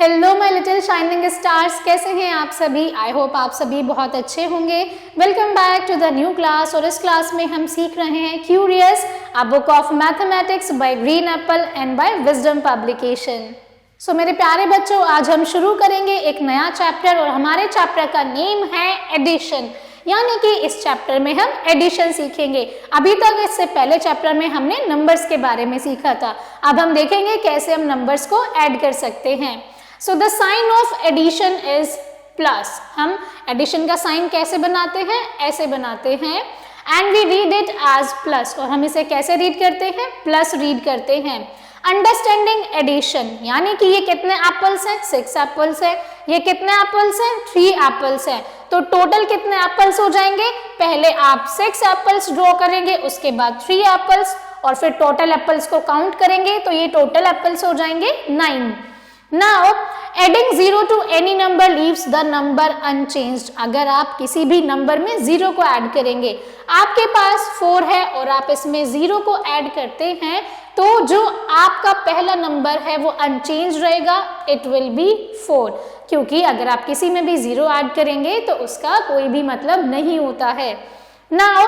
Hello my little shining stars, कैसे हैं आप सभी। आई होप आप सभी बहुत अच्छे होंगे। Welcome back to the new class. और इस क्लास में हम सीख रहे हैं curious a book of mathematics by green apple and by wisdom publication. So मेरे प्यारे बच्चों, आज हम शुरू करेंगे एक नया चैप्टर और हमारे चैप्टर का नेम है एडिशन, यानी कि इस चैप्टर में हम एडिशन सीखेंगे। अभी तक इससे पहले चैप्टर में हमने नंबर्स के बारे में सीखा था। अब हम देखेंगे कैसे हम नंबर्स को ऐड कर सकते हैं। So the sign of addition is plus. हम एडिशन का साइन कैसे बनाते हैं, ऐसे बनाते हैं and we read it as plus. और हम इसे कैसे रीड करते हैं, प्लस रीड करते हैं। अंडरस्टैंडिंग एडिशन, यानी कि ये कितने एप्पल्स हैं, 6 एप्पल्स है। ये कितने एप्पल्स हैं, 3 एप्पल्स हैं। तो टोटल कितने एप्पल्स हो जाएंगे, पहले आप 6 एप्पल्स ड्रॉ करेंगे, उसके बाद 3 एप्पल्स और फिर टोटल एप्पल्स को काउंट करेंगे, तो ये टोटल एप्पल्स हो जाएंगे 9। Now, adding 0 to any number leaves the number unchanged। अगर आप किसी भी नंबर में 0 को ऐड करेंगे, आपके पास 4 है और आप इसमें 0 को ऐड करते हैं, तो जो आपका पहला नंबर है वो अनचेंज रहेगा, इट विल बी 4। क्योंकि अगर आप किसी में भी 0 ऐड करेंगे तो उसका कोई भी मतलब नहीं होता है। Now,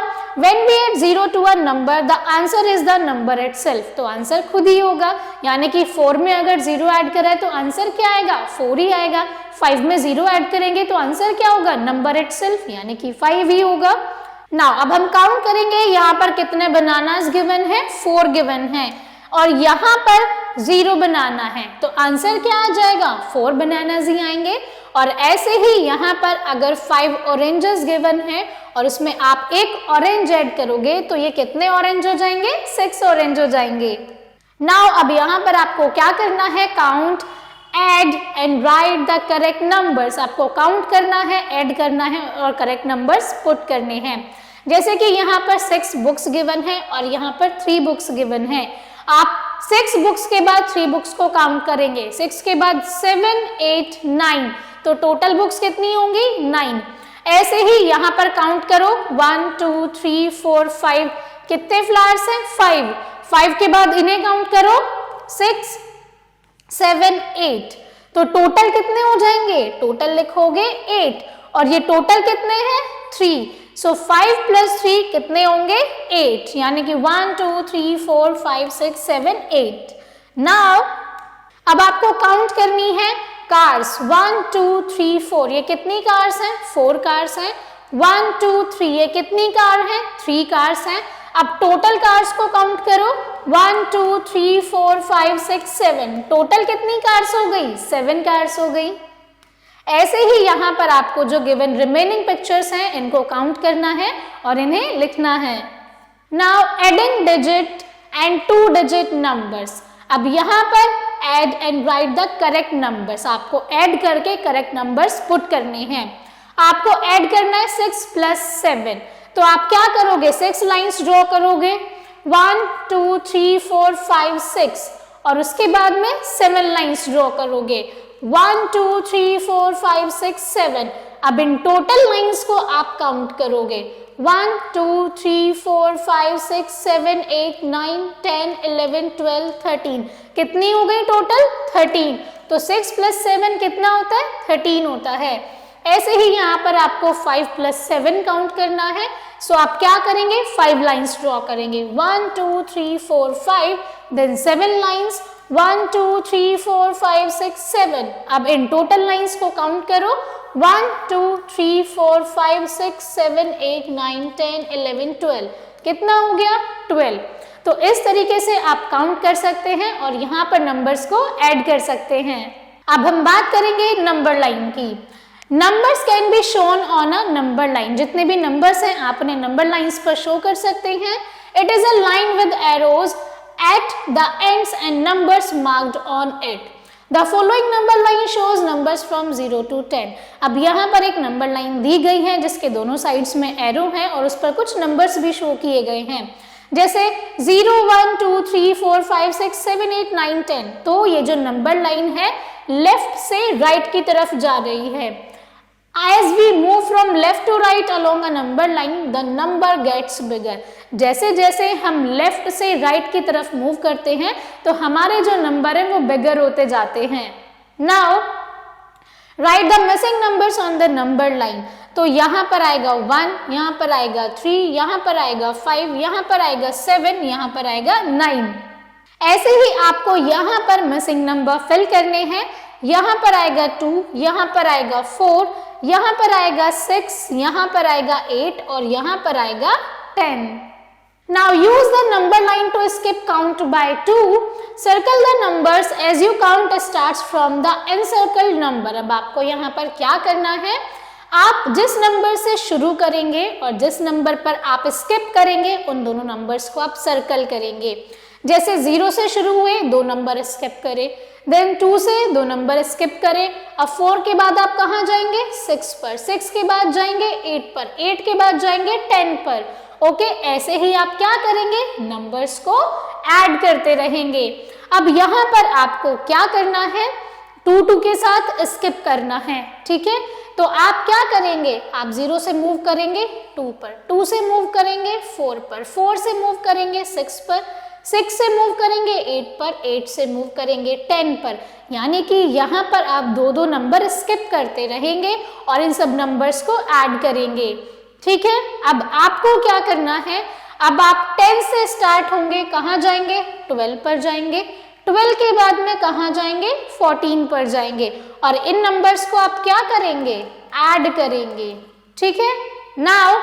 when we add 0 to a number, the answer is the number itself। तो आंसर खुद ही होगा, यानी कि 4 में अगर 0 ऐड करा है तो आंसर क्या आएगा, 4 ही आएगा। 5 में 0 ऐड करेंगे तो आंसर क्या होगा, नंबर इटसेल्फ, यानी कि 5 ही होगा। Now, अब हम काउंट करेंगे, यहाँ पर कितने बनानास गिवन है, 4 गिवन है और यहाँ पर 0 बनाना है, तो आंसर क्या आ जाएगा, 4 बनानास ही आएंगे। और ऐसे ही यहाँ पर अगर 5 ऑरेंजेस गिवन है और उसमें आप एक ऑरेंज ऐड करोगे तो ये कितने ऑरेंज हो जाएंगे, 6 ऑरेंज हो जाएंगे। नाउ अब यहाँ पर आपको क्या करना है, count, add and right the correct numbers. आपको काउंट करना है, ऐड करना है और करेक्ट नंबर्स पुट करने हैं। जैसे कि यहाँ पर 6 बुक्स गिवन है और यहाँ पर 3 बुक्स गिवन है। आप 6 बुक्स के बाद 3 बुक्स को काउंट करेंगे, 6 के बाद 7, 8, 9, तो टोटल बुक्स कितनी होंगी, 9। ऐसे ही यहाँ पर काउंट करो, 1, 2, 3, 4, 5, कितने फ्लावर्स हैं, 5। 5 के बाद इन्हें काउंट करो, 6, 7, 8, तो टोटल कितने हो जाएंगे, टोटल लिखोगे 8 और ये टोटल कितने हैं, 3। सो 5 + 3 कितने होंगे, 8, यानी कि 1, 2, 3, 4, 5, 6, 7, 8। नाउ अब आपको काउंट करनी है कार्स, 1, 2, 3, 4, ये कितनी कार्स हैं, 4 कार्स हैं। 1, 2, 3, ये कितनी कार हैं, 3 कार्स हैं। अब टोटल कार्स को काउंट करो, 1, 2, 3, 4, 5, 6, 7, टोटल कितनी कार्स हो गई, 7 कार्स हो गई। ऐसे ही यहाँ पर आपको जो गिवन रिमेनिंग पिक्चर्स हैं इनको काउंट करना है और इन्हें लिखना है। Now adding digit and 2 digit numbers. अब यहाँ पर add and right the correct numbers, आपको ऐड करके करेक्ट नंबर्स पुट करने हैं। आपको ऐड करना है 6 + 7, तो आप क्या करोगे, 6 लाइंस ड्रॉ करोगे, 1, 2, 3, 4, 5, 6 और उसके बाद में 7 लाइंस ड्रॉ करोगे, 1, 2, 3, 4, 5, 6, 7। अब इन टोटल लाइंस को आप काउंट करोगे, 1, 2, 3, 4, 5, 6, 7, 8, 9, 10, 11, 12, 13, कितनी हो गई टोटल, 13। तो 6 + 7 कितना होता है, 13 होता है। ऐसे ही यहाँ पर आपको 5 + 7 काउंट करना है। सो आप क्या करेंगे, 5 लाइंस ड्रॉ करेंगे, 1, 2, 3, 4, 5, देन 7 लाइंस, 1, 2, 3, 4, 5, 6, 7। अब इन टोटल लाइंस को काउंट करो, 1, 2, 3, 4, 5, 6, 7, 8, 9, 10, 11, 12, कितना हो गया, 12। तो इस तरीके से आप काउंट कर सकते हैं और यहाँ पर नंबर्स को ऐड कर सकते हैं। अब हम बात करेंगे नंबर लाइन की। Numbers can be shown on a number line. जितने भी नंबर्स हैं आप उन्हें नंबर लाइंस पर शो कर सकते हैं। It is a line with arrows at the ends and numbers marked on it. The following number line shows numbers from 0 to 10। अब यहाँ पर एक नंबर लाइन दी गई है जिसके दोनों साइड्स में एरो है और उस पर कुछ नंबर्स भी शो किए गए हैं, जैसे 0, 1, 2, 3, 4, 5, 6, 7, 8, 9, 10। तो ये जो नंबर लाइन है लेफ्ट से राइट की तरफ जा रही है। As we move from left to right along a number line, the number gets bigger। जैसे जैसे हम लेफ्ट से राइट की तरफ मूव करते हैं तो हमारे जो नंबर है वो बिगर होते जाते हैं। Now right the missing numbers on the number line. तो यहाँ पर आएगा 1, यहाँ पर आएगा 3, यहाँ पर आएगा 5, यहाँ पर आएगा 7, यहाँ पर आएगा 9। ऐसे ही आपको यहाँ पर मिसिंग नंबर फिल करने हैं। यहाँ पर आएगा 2, यहाँ पर आएगा 4, यहाँ पर आएगा 6, यहाँ पर आएगा 8 और यहाँ पर आएगा 10। Now use the number line to skip count by 2. Circle the numbers as you count starts from the encircled number. अब आपको यहाँ पर क्या करना है, आप जिस नंबर से शुरू करेंगे और जिस नंबर पर आप स्किप करेंगे उन दोनों नंबर्स को आप सर्कल करेंगे। जैसे 0 से शुरू हुए 2 नंबर स्किप करें, देन 2 से 2 नंबर स्किप करें। अब 4 के बाद आप कहाँ जाएंगे, 6 पर, 6 के बाद जाएंगे 8 पर, 8 के बाद जाएंगे 10 पर। ओके, ऐसे ही आप क्या करेंगे, नंबर्स को ऐड करते रहेंगे। अब यहाँ पर आपको क्या करना है, 2 के साथ स्किप करना है, ठीक है। तो आप क्या करेंगे, आप 0 से मूव करेंगे 2 पर, 2 से मूव करेंगे 4 पर, 4 से मूव करेंगे 6 पर, 6 से मूव करेंगे 8 पर, 8 से मूव करेंगे 10 पर। यानी कि यहाँ पर आप 2 नंबर स्किप करते रहेंगे और इन सब नंबर्स को ऐड करेंगे, ठीक है। अब आपको क्या करना है, अब आप 10 से स्टार्ट होंगे, कहाँ जाएंगे, 12 पर जाएंगे, 12 के बाद में कहाँ जाएंगे, 14 पर जाएंगे और इन नंबर्स को आप क्या करेंगे, ऐड करेंगे, ठीक है। नाउ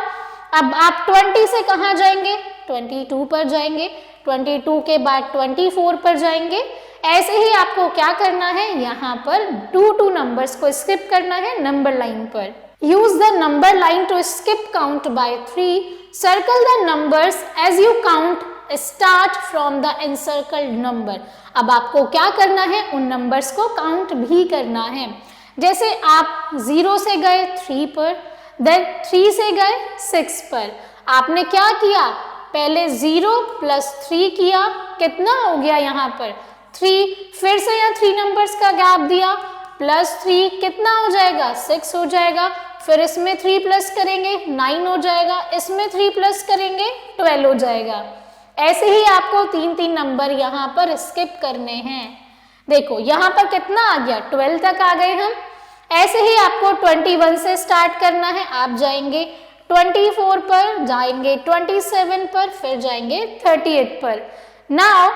अब आप 20 से कहाँ जाएंगे, 22 पर जाएंगे, 22 के बाद 24 पर जाएंगे। ऐसे ही आपको क्या करना है, यहाँ पर 2 नंबर्स को स्किप करना है नंबर लाइन पर। Use the number line to skip count by 3. Circle the numbers as you count start from the encircled number. अब आपको क्या करना है, उन नंबर्स को काउंट भी करना है। जैसे आप 0 से गए 3 पर, देन 3 से गए 6 पर। आपने क्या किया, पहले 0 + 3 किया, कितना हो गया यहाँ पर 3, फिर से यहाँ 3 नंबर्स का गैप दिया, +3 कितना हो जाएगा, 6 हो जाएगा। फिर इसमें 3 प्लस करेंगे 9 हो जाएगा, इसमें 3 प्लस करेंगे 12 हो जाएगा। ऐसे ही आपको 3 नंबर यहाँ पर स्किप करने हैं। देखो यहाँ पर कितना आ गया, 12 तक आ गए हम। ऐसे ही आपको 21 से स्टार्ट करना है, आप जाएंगे 24 पर, जाएंगे 27 पर, फिर जाएंगे 38 पर। Now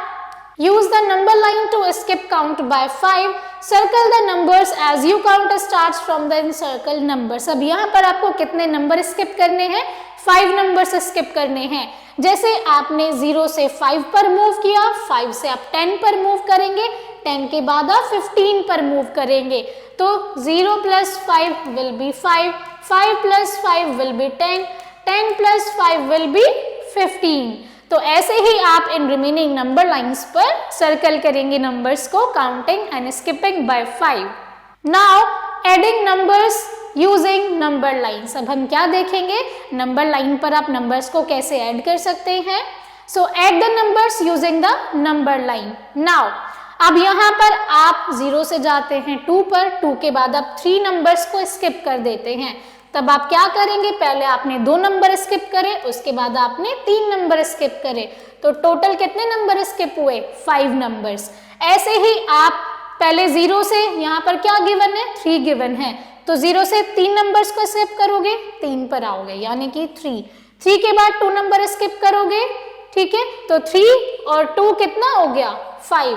use the number line to skip count by 5. Circle the numbers as you count starts from the encircled numbers. अब यहाँ पर आपको कितने नंबर स्किप करने हैं, 5 नंबर्स स्किप करने हैं। जैसे आपने 0 से 5 पर मूव किया, 5 से आप 10 पर मूव करेंगे, 10 के बाद आप 15 पर मूव करेंगे। तो 0 + 5 will be 5, 5 + 5 will be 10, 10 + 5 will be 15। तो ऐसे ही आप इन रिमेनिंग नंबर लाइंस पर सर्कल करेंगे नंबर्स को, counting and skipping by 5। Now adding numbers using number lines. अब हम क्या देखेंगे, नंबर लाइन पर आप नंबर्स को कैसे ऐड कर सकते हैं। सो add the numbers using the number line. Now अब यहाँ पर आप 0 से जाते हैं 2 पर, 2 के बाद आप 3 नंबर्स को स्किप कर देते हैं। तब आप क्या करेंगे, पहले आपने 2 नंबर स्किप करे, उसके बाद आपने 3 नंबर स्किप करे, तो टोटल कितने नंबर स्किप हुए, 5 नंबर्स। ऐसे ही आप पहले 0 से, यहाँ पर क्या गिवन है, 3 गिवन है, तो 0 से 3 नंबर्स को स्किप करोगे, 3 पर आओगे, यानी कि 3। 3 के बाद 2 नंबर स्किप करोगे, ठीक है, तो 3 और 2 कितना हो गया, 5।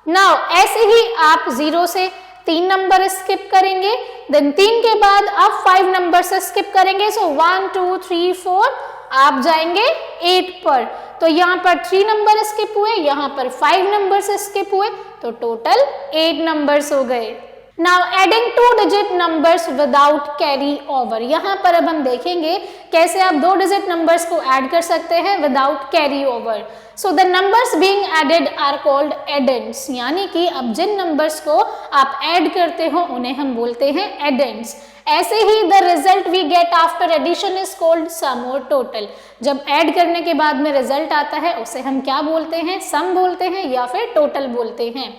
नाउ ऐसे ही आप 0 से 3 नंबर स्किप करेंगे, देन 3 के बाद आप 5 नंबर से स्किप करेंगे। सो 1 2 3 4 आप जाएंगे 8 पर, तो यहाँ पर 3 नंबर स्किप हुए, यहाँ पर 5 नंबर से स्किप हुए, तो टोटल 8 नंबर्स हो गए। Now adding 2 digit numbers without carry over. यहाँ पर अब हम देखेंगे कैसे आप 2 डिजिट नंबर्स को ऐड कर सकते हैं without carry over. So the numbers being added are called addends, यानी कि अब जिन नंबर्स को आप ऐड करते हो उन्हें हम बोलते हैं एडेंड्स। ऐसे ही the result we get after addition is called sum और टोटल। जब ऐड करने के बाद में रिजल्ट आता है उसे हम क्या बोलते हैं, सम बोलते हैं या फिर टोटल बोलते हैं।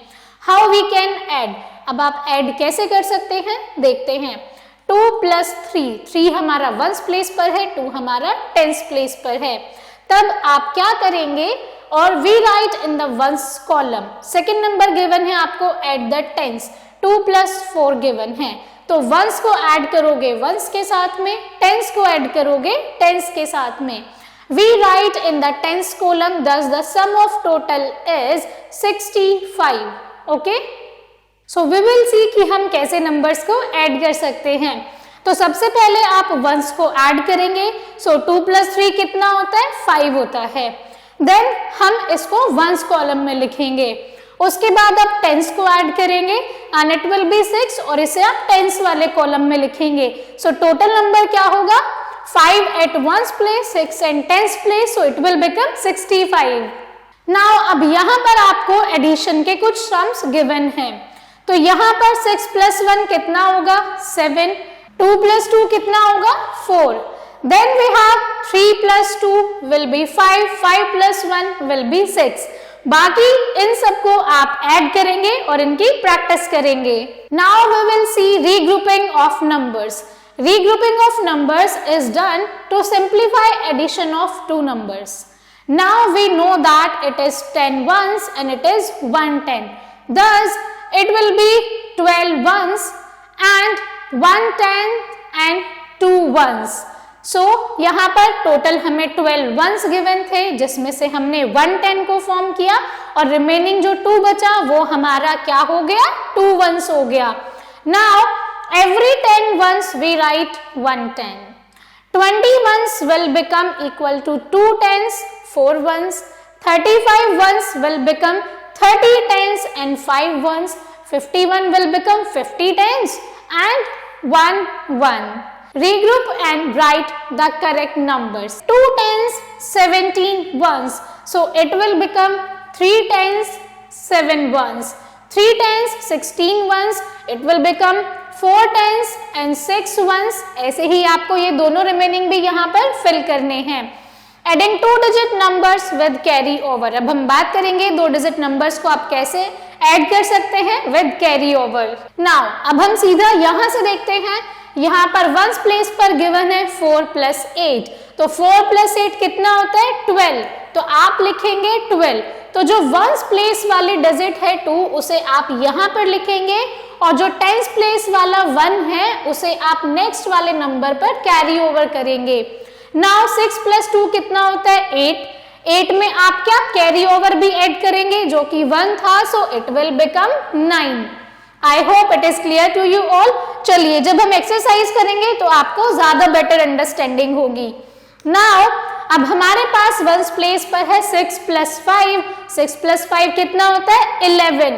हाउ वी कैन ऐड, अब आप ऐड कैसे कर सकते हैं देखते हैं। 2 + 3, 3 हमारा 1s प्लेस पर है, 2 हमारा 10s प्लेस पर है। तब आप क्या करेंगे, और we write in the 1s column. Second number given है आपको at the 10s, 2 plus 4 given है, तो वंस को ऐड करोगे वंस के साथ में, टेंस को ऐड करोगे टेंस के साथ में। We write in the tens column, thus the sum of total is 65. Okay? So we will see कि हम कैसे नंबर्स को ऐड कर सकते हैं। तो सबसे पहले आप वंस को ऐड करेंगे, सो 2 प्लस 3 कितना होता है, 5 होता है। देन हम इसको वंस कॉलम में लिखेंगे, उसके बाद आप टेंस को ऐड करेंगे एंड इट विल बी 6, और इसे आप टेंस वाले कॉलम में लिखेंगे। सो टोटल नंबर क्या होगा, 5 at ones place, 6 and tens place, so it will become 65. Now अब यहाँ पर आपको एडिशन के कुछ सम्स गिवन हैं, तो यहाँ पर 6 plus 1 कितना होगा, 7, 2 plus 2 कितना होगा, 4, then we have 3 plus 2 will be 5, 5 plus 1 will be 6. बाकी इन सबको आप ऐड करेंगे और इनकी प्रैक्टिस करेंगे। Now we will see regrouping of numbers. Regrouping of numbers is done to simplify addition of two numbers. Now we know that it is 10 ones and it is 1 10. Thus, it will be 12 ones and 1 10 and 2 ones. So, यहाँ पर total हमें 12 ones given थे, जिसमें से हमने 1 10 को form किया और रिमेनिंग जो 2 बचा वो हमारा क्या हो गया, 2 ones हो गया। Now, every 10 ones we write 1 10. 20 ones will become equal to 2 tens, 4 ones. 35 ones will become 30 tens and 5 ones. 51 will become 50 tens and 1 1. Regroup and write the correct numbers. 2 tens, 17 ones. So it will become 3 tens, 7 ones. 3 tens, 16 ones. It will become 4 tens and 6 ones. ऐसे ही आपको ये दोनों remaining भी यहाँ पर fill करने हैं। Adding 2 digit numbers with carry over. अब हम बात करेंगे 2 डिजिट नंबर्स को आप कैसे ऐड कर सकते हैं with carry over. Now अब हम सीधा यहाँ से देखते हैं, यहाँ पर वंस प्लेस पर गिवन है 4 प्लस 8, तो 4 प्लस 8 कितना होता है, 12, तो आप लिखेंगे 12। तो जो वंस प्लेस वाली डिजिट है 2 उसे आप यहाँ पर लिखेंगे, और जो टेंस प्लेस वाला 1 है उसे आप नेक्स्ट वाले नंबर पर कैरी ओवर करेंगे। नाउ 6 प्लस 2 कितना होता है, 8, 8 में आप क्या कैरी ओवर भी ऐड करेंगे जो कि 1 था, so it will become 9। I hope it is clear to you all. चलिए जब हम एक्सरसाइज करेंगे तो आपको ज्यादा बेटर अंडरस्टैंडिंग होगी। नाउ अब हमारे पास वंस प्लेस पर है 6 प्लस 5, 6 प्लस 5 कितना होता है, 11।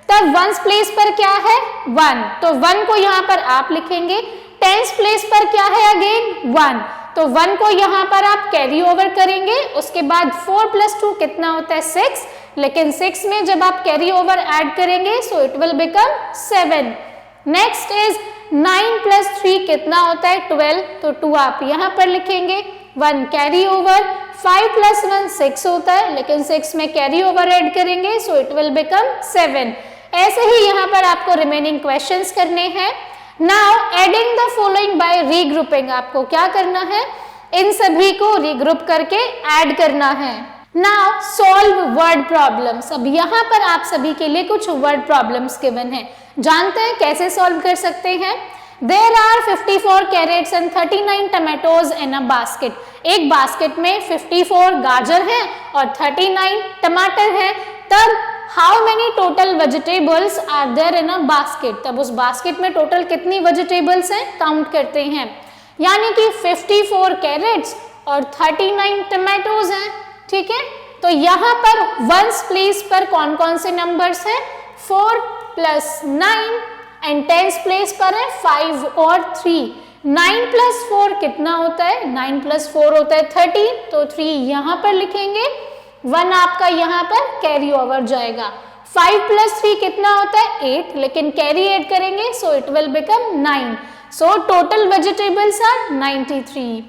तब वंस प्लेस पर क्या है, 1, तो 1 को यहाँ पर आप लिखेंगे। टेंस प्लेस पर क्या है, अगेन 1, तो 1 को यहाँ पर आप कैरी ओवर करेंगे। उसके बाद 4 प्लस 2 कितना होता है, 6, लेकिन 6 में जब आप कैरी ओवर ऐड करेंगे so it will become 7। Next is 9 plus 3 कितना होता है, 12, तो 2 आप यहाँ पर लिखेंगे, 1 कैरी ओवर। 5 प्लस 1 6 होता है, लेकिन 6 में कैरी ओवर ऐड करेंगे सो इट विल बिकम 7। ऐसे ही यहाँ पर आपको रिमेनिंग क्वेश्चंस करने हैं। Now adding the following bye regrouping, आपको क्या करना है, इन सभी को रीग्रुप करके ऐड करना है। Now solve word problems. अब यहाँ पर आप सभी के लिए कुछ वर्ड प्रॉब्लम्स गिवन है, जानते हैं कैसे सॉल्व कर सकते हैं। There are 54 carrots and 39 tomatoes in a basket. एक बास्केट में 54 गाजर हैं और 39 टमाटर हैं। तब how many total vegetables are there in a basket? तब उस बास्केट में टोटल कितनी वेजिटेबल्स हैं काउंट करते हैं, यानी कि 54 कैरेट्स और 39 टमाटोज हैं। ठीक है, तो यहाँ पर वंस प्लेस पर कौन कौन से नंबर्स हैं, 4 प्लस 9 एंड टेंस प्लेस पर है 5 और 3। 9 प्लस 4 कितना होता है, 9 प्लस 4 होता है 13, तो 3 यहाँ पर लिखेंगे, 1 आपका यहाँ पर कैरी ओवर जाएगा। 5 प्लस 3 कितना होता है 8, लेकिन कैरी ऐड करेंगे so it will become 9। So total vegetables are 93।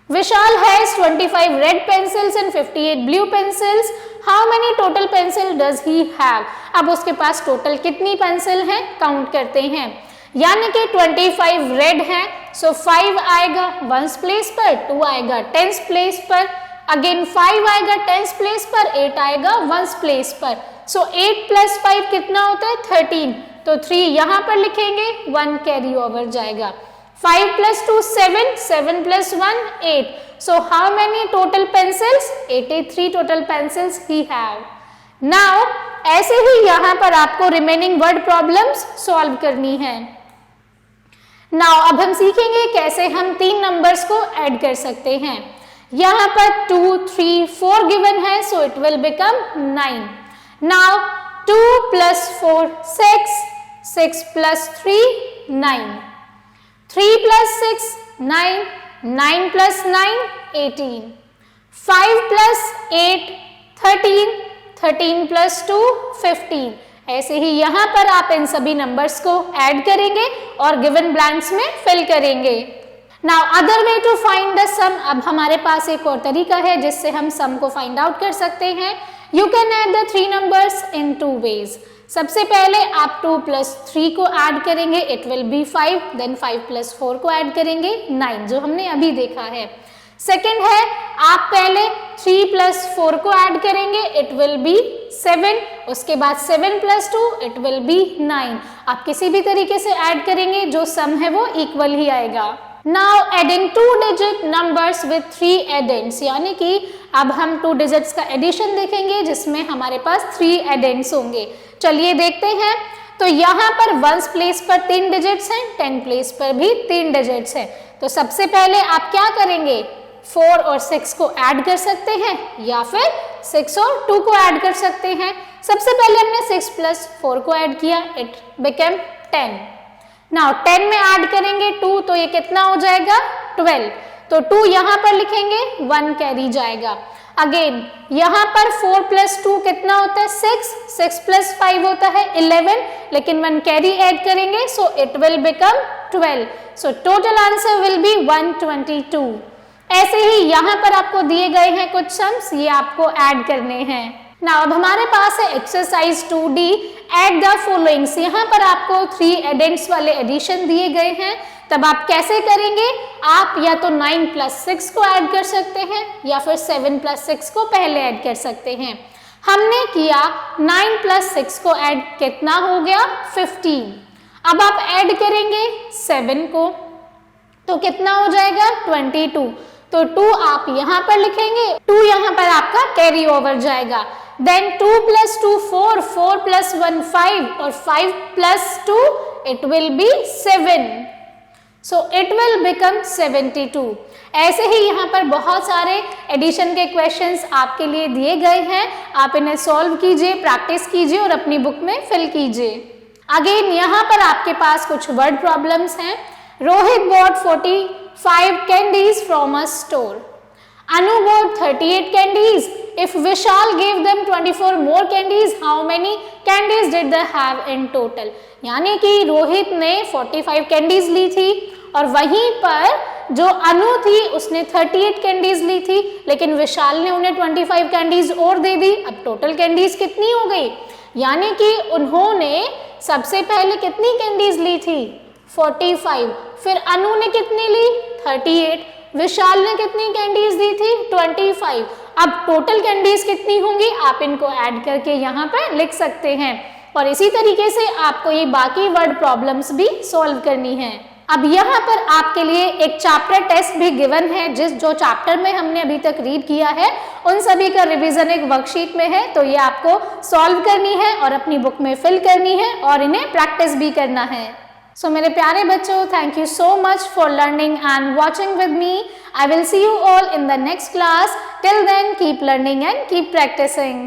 Vishal has 25 red pencils and 58 blue pencils. How many total pencil does he have? अब उसके पास टोटल कितनी पेंसिल हैं काउंट करते हैं, यानी कि 25 रेड है सो 5 आएगा वंस प्लेस पर, 2 आएगा टेंस प्लेस पर, अगेन 5 आएगा टेंस प्लेस पर, 8 आएगा वंस प्लेस पर। सो 8 प्लस 5 कितना होता है 13, तो 3 यहाँ पर लिखेंगे, 1 कैरी ओवर जाएगा। 5 plus 2 7, 7 plus 1 8. So how many total pencils? 83 total pencils he have. Now ऐसे ही यहाँ पर आपको रिमेनिंग वर्ड प्रॉब्लम्स सॉल्व करनी है। नाउ अब हम सीखेंगे कैसे हम 3 नंबर्स को ऐड कर सकते हैं। यहाँ पर 2, 3, 4 गिवन है, सो it will become 9। Now 2 plus 4 6, 6 plus 3 9, 3 plus 6 9, 9 plus 9 18, 5 plus 8 13, 13 plus 2 15। ऐसे ही यहाँ पर आप इन सभी नंबर्स को ऐड करेंगे और गिवन ब्लैंक्स में फिल करेंगे। Now other way to find the sum, अब हमारे पास एक और तरीका है जिससे हम सम को फाइंड आउट कर सकते हैं। You can add the 3 numbers in 2 ways. सबसे पहले आप 2 plus 3 को ऐड करेंगे, it will be 5, then 5 plus 4 को ऐड करेंगे 9, जो हमने अभी देखा है। सेकेंड है, आप पहले 3 plus 4 को ऐड करेंगे, इट विल बी 7, उसके बाद 7 plus 2 इट विल बी 9। आप किसी भी तरीके से ऐड करेंगे, जो सम है वो इक्वल ही आएगा। Now adding 2 digit numbers with 3 addends, यानी कि अब हम 2 digits का एडिशन देखेंगे जिसमें हमारे पास 3 addends होंगे। चलिए देखते हैं। तो यहाँ पर 1s प्लेस पर 3 डिजिट्स हैं, 10 प्लेस पर भी 3 डिजिट्स हैं। तो सबसे पहले आप क्या करेंगे, 4 और 6 को ऐड कर सकते हैं या फिर 6 और 2 को ऐड कर सकते हैं। सबसे पहले हमने 6 plus 4 को ऐड किया, इट बिकम 10। नाउ 10 में ऐड करेंगे 2, तो ये कितना हो जाएगा 12। तो 2 यहाँ पर लिखेंगे, 1 कैरी जाएगा। अगेन यहाँ पर 4 plus 2 कितना होता है 6, 6 plus 5 होता है 11, लेकिन 1 कैरी ऐड करेंगे, so it will become 12। So total answer will be 122। ऐसे ही यहाँ पर आपको दिए गए हैं कुछ सम्स, ये आपको ऐड करने हैं। नाउ अब हमारे पास है exercise 2D, add the followings. यहाँ पर आपको 3 एडेंड्स वाले एडिशन दिए गए हैं, तब आप कैसे करेंगे, आप या तो 9 plus 6 को ऐड कर सकते हैं या फिर 7 plus 6 को पहले ऐड कर सकते हैं। हमने किया 9 plus 6 को ऐड, कितना हो गया 15। अब आप ऐड करेंगे 7 को, तो कितना हो जाएगा 22। तो 2 आप यहाँ पर लिखेंगे, 2 यहाँ पर आपका कैरी ओवर जाएगा। देन 2 plus 2 4, 4 plus 1 5 और 5 plus 2 it will B 7। So it will become 72। ऐसे ही यहाँ पर बहुत सारे एडिशन के क्वेश्चंस आपके लिए दिए गए हैं, आप इन्हें सॉल्व कीजिए, प्रैक्टिस कीजिए और अपनी बुक में फिल कीजिए। अगेन यहाँ पर आपके पास कुछ वर्ड प्रॉब्लम्स हैं। Rohit bought 45 candies from a store. Anu bought 38 candies. If Vishal gave them 24 more candies, how many candies did they have in total? यानी कि रोहित ने 45 कैंडीज ली थी और वहीं पर जो अनु थी उसने 38 कैंडीज ली थी, लेकिन विशाल ने उन्हें 25 कैंडीज और दे दी। अब टोटल कैंडीज कितनी हो गई, यानी कि उन्होंने सबसे पहले कितनी कैंडीज ली थी 45, फिर अनु ने कितनी ली 38, विशाल ने कितनी कैंडीज दी थी 25। अब टोटल कैंडीज कितनी होंगी आप इनको ऐड करके यहाँ पर लिख सकते हैं, और इसी तरीके से आपको ये बाकी वर्ड प्रॉब्लम्स भी सॉल्व करनी है। अब यहाँ पर आपके लिए एक चैप्टर टेस्ट भी गिवन है, जो चैप्टर में हमने अभी तक रीड किया है उन सभी का रिवीजन एक वर्कशीट में है, तो ये आपको सॉल्व करनी है और अपनी बुक में फिल करनी है और इन्हें प्रैक्टिस भी करना है। So मेरे प्यारे बच्चों, thank you so much for learning and watching with me. I will see you all in the next class. Till then, keep learning and keep practicing.